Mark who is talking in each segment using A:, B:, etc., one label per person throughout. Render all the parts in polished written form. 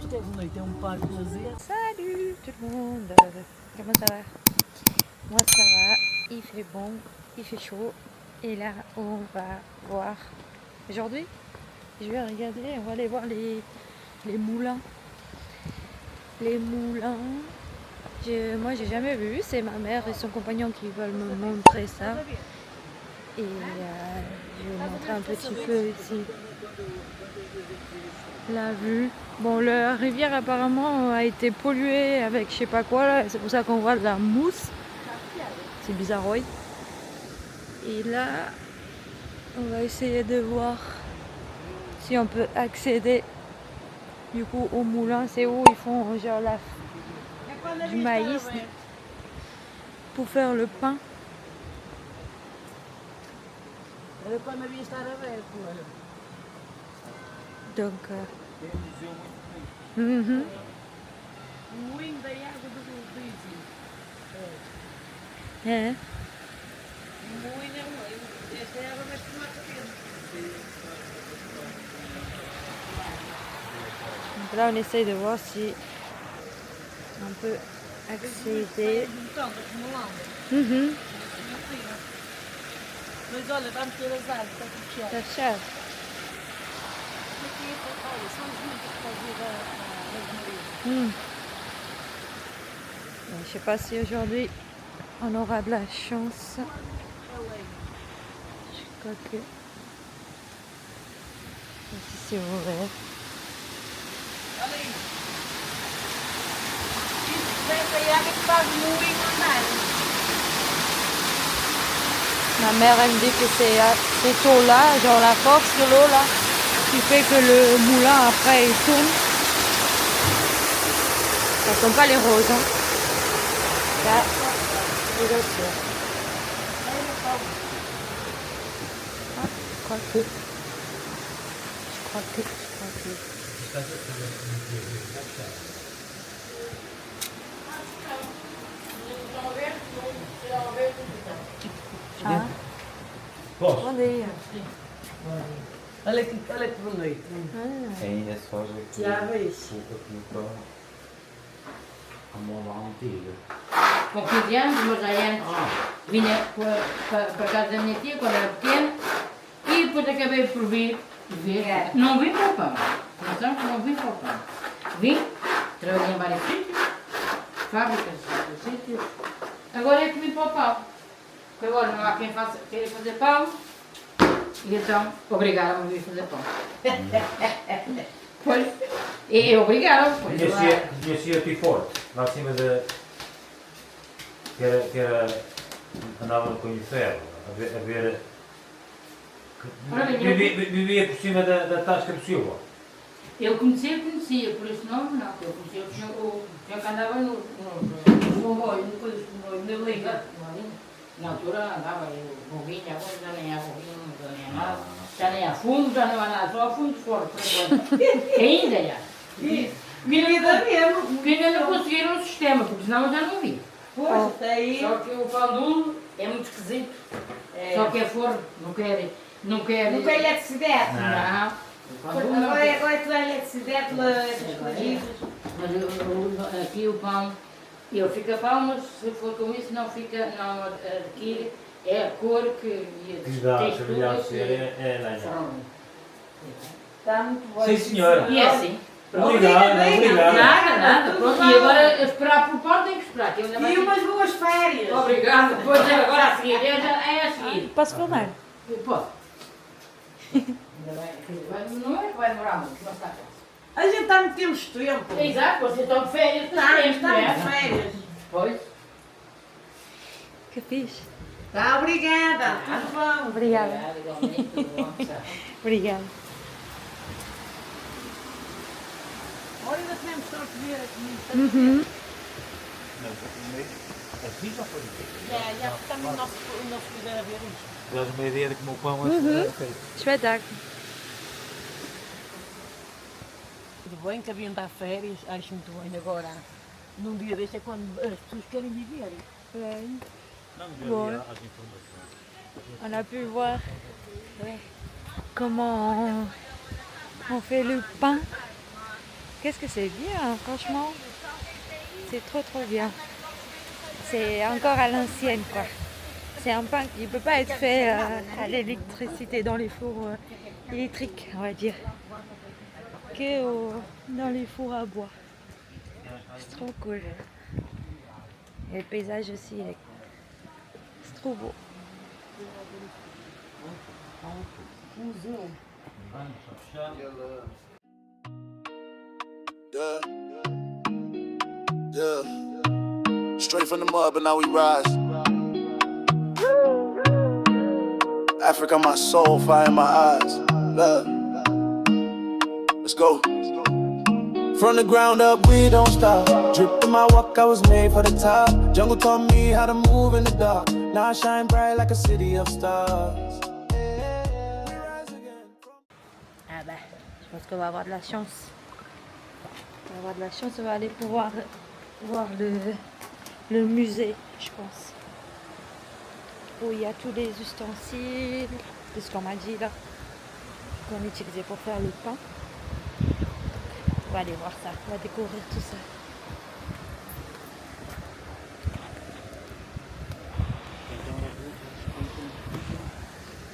A: Salut tout le monde, comment ça va? Moi ça va, il fait bon, il fait chaud et là on va voir aujourd'hui, je vais regarder, on va aller voir les moulins. Les moulins, moi j'ai jamais vu, c'est ma mère et son compagnon qui veulent me montrer ça. Et je vais vous montrer un petit peu ici la vue. Bon, la rivière apparemment a été polluée avec je sais pas quoi là, c'est pour ça qu'on voit de la mousse. C'est bizarre, oui. Et là, on va essayer de voir si on peut accéder du coup au moulin. C'est où ils font genre du maïs pour faire le pain. Donc, Donc là, on essaye de voir si on peut accéder.
B: Mas olha, vai meter as árvores, está tudo cheio.
A: Tá cher.
B: Aqui, olha, são as juntas que fazem da Maria.
A: Je sais pas si aujourd'hui on aura de la chance. Je crois que ici c'est ouvert.
B: Olha aí. Isso é a água que faz moinho andar.
A: Ma mère elle me dit que c'est cette eau là, genre la force de l'eau là, qui fait que le moulin après il tourne. Ça ne sont pas les roses. Hein. Là, c'est l'autre. Ah, je crois que. Ah.
C: Posso?
A: Bom dia.
B: Olha que bonito.
C: Ainda é só aqui.
B: Já vejo.
C: A moda antiga.
D: Com 15 anos, mas já antes vinha para casa da minha tia quando era pequena e depois acabei por vir ver. Não vim para o pão. Atenção que não vim para o pão. Vim, trabalhei em vários sítios, fábricas, vários sítios. Agora é que vim para o pão. Porque agora não há quem queira fazer pão e então obrigaram-me a vir fazer pão. Pois, e obrigaram-me.
C: Conhecia o Tiforte, lá acima da. Que era. Andava no Cunho de Ferro, a ver. Vivia por cima da Tasca do Silva.
D: Eu conhecia, por esse nome não. Eu conhecia o senhor que andava no comboio, na linha. Na altura andava, eu vinha, agora já nem há bovinho, já nem há nada. Já nem há fundo, já não há nada, só há fundo fora, por enquanto. Ainda já. Porque ainda não conseguiram o sistema, porque senão eu já não vi.
B: Pois, está aí.
D: Só que o pão duro é muito esquisito. Só que é forno, não quer.
B: Não tem eletricidade.
D: Não. O pão duro não
B: Agora
D: quer.
B: é toda a eletricidade, essas coisas.
D: Mas aqui o pão, ele fica pão, mas se for com isso não fica, não adquire, é a cor que
C: Dá, se brilhar é lenha.
B: Está muito bom.
C: Sim, senhora.
D: E é assim.
C: Obrigado.
D: Nada. Pronto, e agora esperar por pão tem que esperar. Que ainda vai
B: E
D: ter-
B: umas boas férias.
D: Obrigado. Pois é, agora a seguir. É a seguir.
A: Posso filmar?
D: Pode. Não é que vai demorar muito, mas está quase.
B: A gente está muito temos tempo.
D: Exato, vocês estão de férias.
B: Está de férias.
D: Pois.
A: Que fixe.
B: Tá, obrigada. Tudo bom.
A: Obrigada.
D: Obrigado, igualmente, tudo bom. Tchau.
A: Obrigada.
B: Olha, ainda temos sorte de ver aqui.
C: Assim já foi.
B: Já estamos o nosso poder a ver isto.
C: Dás uma ideia de como o pão é feito.
A: Espetáculo.
B: Tudo bem que haviam de dar férias, acho muito bem. Agora, num dia deste é quando as pessoas querem viver.
A: Bon. On a pu voir comment on fait le pain Qu'est-ce que c'est bien, franchement. C'est trop bien. C'est encore à l'ancienne, quoi. C'est un pain qui ne peut pas être fait à l'électricité, dans les fours électriques, on va dire, que dans les fours à bois. C'est trop cool. Et le paysage aussi, c'est trop beau.
E: Yeah. Straight from the mud, but now we rise. Africa, my soul, fire in my eyes. Love. Let's go. From the ground up, we don't stop. Drip in my walk, I was made for the top. Jungle taught me how to move in the dark. Now I shine bright like a city of stars.
A: Ah bah, je pense qu'on va avoir de la chance. On va avoir de la chance, on va aller pouvoir voir le musée, je pense. Où il y a tous les ustensiles, c'est ce qu'on m'a dit là, qu'on utilisait pour faire le pain. On va aller voir ça, on va découvrir tout ça.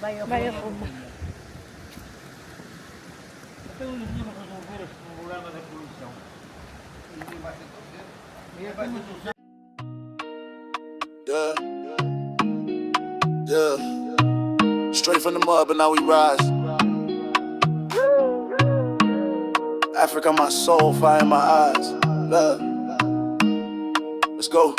A: Vai a Roma.
C: Então eles iam resolver esse problema da poluição. Ninguém vai ser
E: Yeah. Straight from the mud, but now we rise. Africa, my soul, fire in my eyes. Love. Let's go.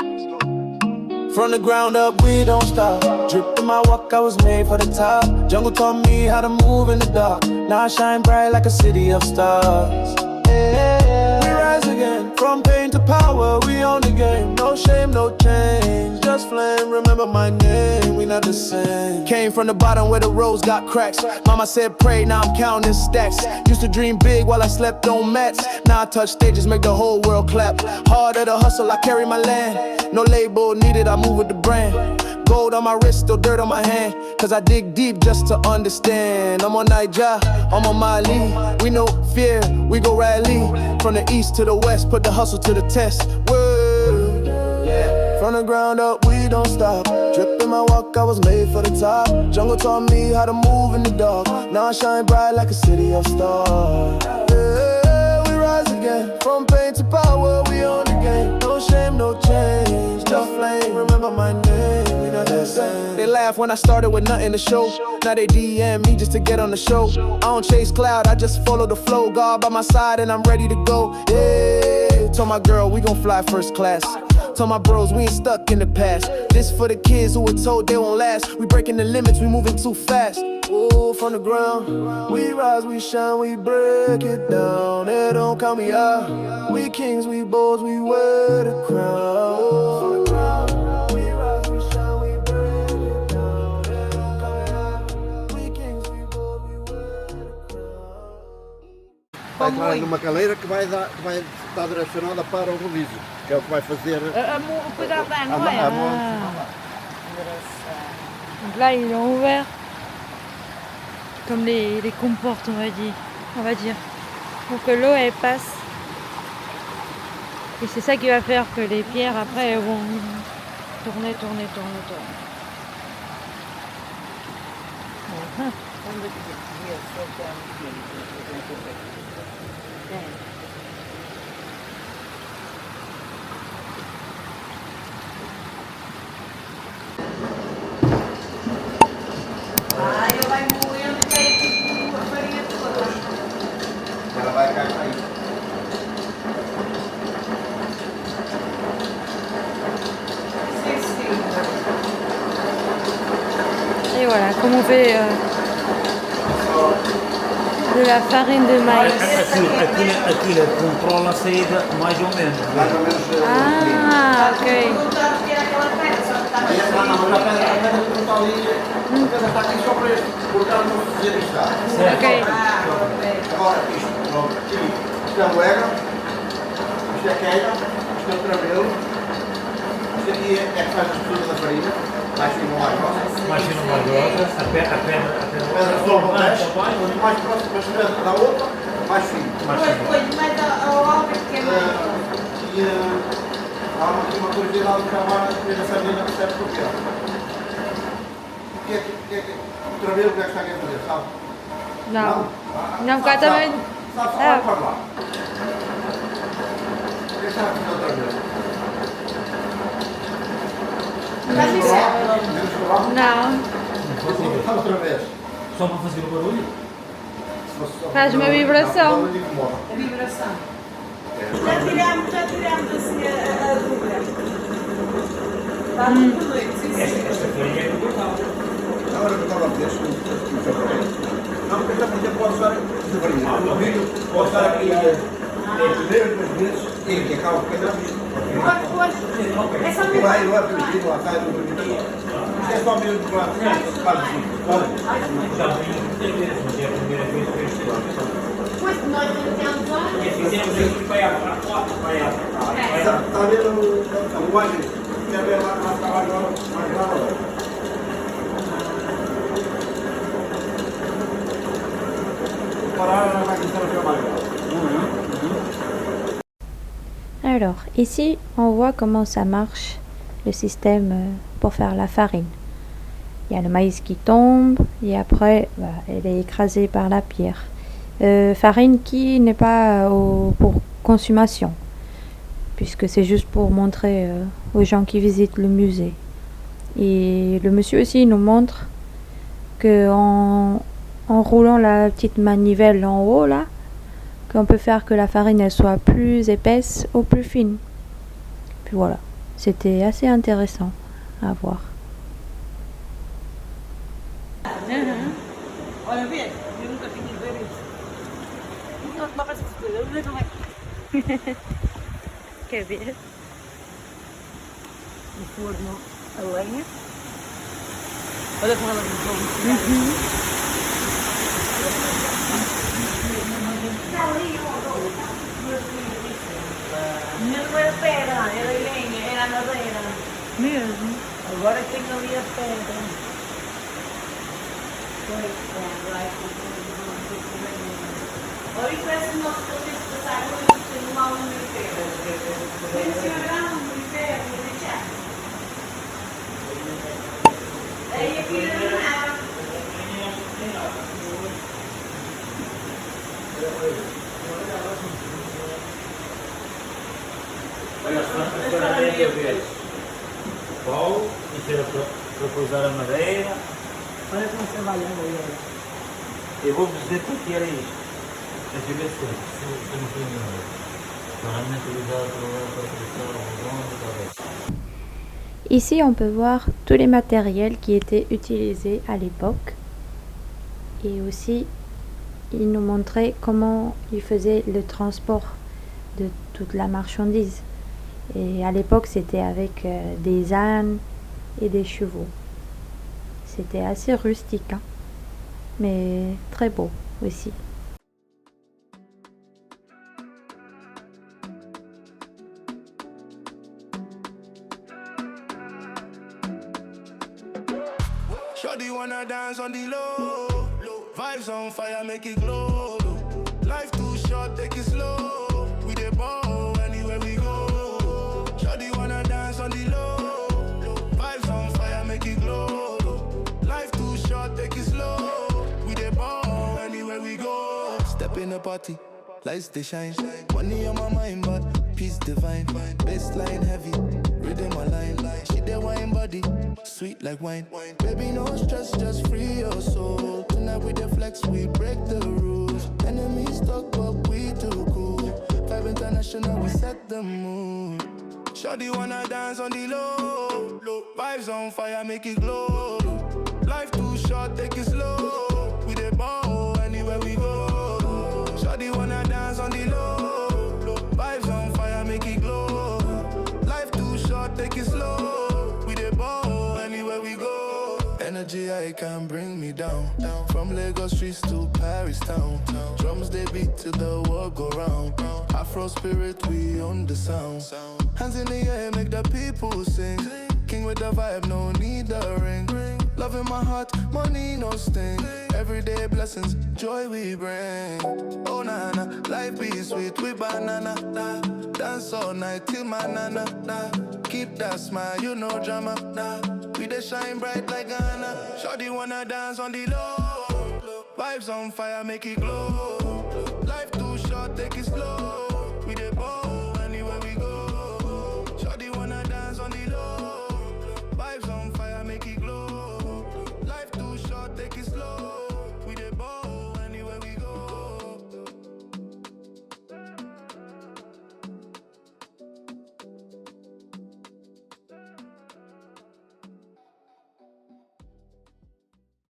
E: From the ground up, we don't stop. Drip in my walk, I was made for the top. Jungle taught me how to move in the dark. Now I shine bright like a city of stars. Yeah. We rise again, from pain to power, we own the game. No shame, no change, just flame. Remember my name, we not the same. Came from the bottom where the roads got cracks. Mama said pray, now I'm counting stacks. Used to dream big while I slept on mats. Now I touch stages, make the whole world clap. Hard at the hustle, I carry my land. No label needed, I move with the brand. Gold on my wrist, still dirt on my hand. Cause I dig deep just to understand. I'm on Niger, I'm on Mali. We know fear, we go rally. From the east to the west, put the hustle to the test. Word. From the ground up, we don't stop. Drip in my walk, I was made for the top. Jungle taught me how to move in the dark. Now I shine bright like a city of stars. Yeah, we rise again. From pain to power, we own the game. No shame, no change, just flame. Remember my name, we not the same. They laugh when I started with nothing to show. Now they DM me just to get on the show. I don't chase cloud, I just follow the flow. God by my side and I'm ready to go. Yeah, told my girl we gon' fly first class. Told my bros we ain't stuck in the past. This for the kids who were told they won't last. We breaking the limits, we moving too fast. Oh, from the ground, we rise, we shine, we break it down. They don't count me out. We kings, we boys, we wear the crown. From the ground, we rise, we shine, we break it down. They don't count me out. We kings, we boys, we wear the crown.
F: Vai entrar numa caleira que vai estar direcionada para o rodízio, que é o que vai fazer
B: O cuidado da não é?
F: a monte.
A: Donc là, ils l'ont ouvert comme les comportes, on va dire, pour que l'eau elle passe. Et c'est ça qui va faire que les pierres après elles vont tourner. Voilà.
B: Eu vai moendo e aí fico a farinha toda.
F: Ela vai cair aí.
A: Et voilà, comme on fait de la farine de maïs.
C: Aquilo controla a saída mais ou menos.
F: Mais ou menos.
A: Ah, ok.
F: Aí entra na pedra que está ali. A pedra está aqui só para este. Cortar não fazer isto.
A: Ok.
F: Agora isto, pronto. Isto é moega. Isto é queima. Isto é o travelo. Isto aqui é que faz a estrutura da farinha. Mais fino, mais grossa.
C: Mais fino, mais grossa. A pedra
F: A pedra só o desce. Mais próximo da outra, mais fino.
C: mais fino.
B: Depois mais
F: há uma curiosidade que agora a Sardina percebe porquê. Outra vez o que é que está aqui a fazer, sabe?
A: Não. Não, cá também.
F: Sabe falar para lá. O que está a fazer outra vez?
A: Não.
F: Outra vez.
C: Só para fazer o barulho?
A: Faz uma vibração.
B: A vibração. Já tiramos assim a dúvida. Está tudo bem, sim, sim.
C: Esta farinha é confortável.
F: Agora que eu estava a dizer, não, porque esta farinha pode estar de farinha. O vídeo pode estar aqui primeiro, duas vezes, e que acaba porque não visto.
B: É só mesmo.
F: Vai, não é permitido, lá sai do permitido. Isto é só mesmo para
C: Já vi muitas vezes, mas é a primeira vez que eu estou.
B: Pois nós não temos
C: E assim temos aqui para a quatro,
F: Está a ver a linguagem? Quer ver lá para acabar agora? Mais grave. Parar, vai começar a ficar mais grave.
A: Alors, ici, on voit comment ça marche, le système pour faire la farine. Il y a le maïs qui tombe et après, elle est écrasée par la pierre. Farine qui n'est pas pour consommation, puisque c'est juste pour montrer aux gens qui visitent le musée. Et le monsieur aussi nous montre que en roulant la petite manivelle en haut là, qu'on peut faire que la farine elle soit plus épaisse ou plus fine. Puis voilà, c'était assez intéressant à voir.
B: Olha, vê, eu nunca tinha ver isso. Não, uma coisa que eu vejo como é
A: Quer ver?
B: no forno a lenha. Olha como ela me falou. Não era pedra, era lenha, era madeira.
A: Mesmo?
B: Agora tem ali a pedra. Olha, isso parece o nosso processo de passar hoje, tem uma aula no inferno. Tem o senhor grão no inferno, deixar. Aí aqui não é nada.
C: Olha, agora é a vez. O pau, isso era para pousar a madeira.
B: Olha como trabalha a madeira.
C: Eu vou-vos dizer para que era isto. Deixa eu ver se eu não tenho nada. Normalmente utilizado para produção redonda, talvez.
A: Ici, on peut voir tous les matériels qui étaient utilisés à l'époque. Et aussi, il nous montrait comment il faisait le transport de toute la marchandise. Et à l'époque, c'était avec des ânes et des chevaux. C'était assez rustique, hein, mais très beau aussi.
E: Shawty wanna dance on the low. Vibes on fire, make it glow. Life too short, take it slow. We dey ball anywhere we go. Shawty wanna dance on the low. Vibes on fire, make it glow. Life too short, take it slow. We dey ball anywhere we go. Step in the party, lights they shine. Money on my mind, but peace divine. Baseline heavy, rhythm align. She dey wine body, sweet like wine. Baby, no stress, just free your soul. Tonight we dey flex, we break the rules. Enemies talk, but we too cool. Vibe international, we set the mood. Shawty wanna dance on the low. Vibes on fire, make it glow. Life too short, take it slow. We dey ball anywhere we go. Shawty wanna dance on the low. Vibes on fire, make it glow. Life too short, take it slow. We dey ball anywhere we go. Energy I can bring me down. From Lagos streets to Paris town. Drums they beat till the world go round. Afro spirit, we own the sound. Hands in the air, make the people sing. King with the vibe, no need the ring. Love in my heart, money no sting. Everyday blessings, joy we bring. Oh na na, life be sweet with banana. Nah. Dance all night till my nana. Nah. Keep that smile, you know drama. Nah. We dey shine bright like Ghana. Shawty wanna dance on the low. Vibes on fire, make it glow.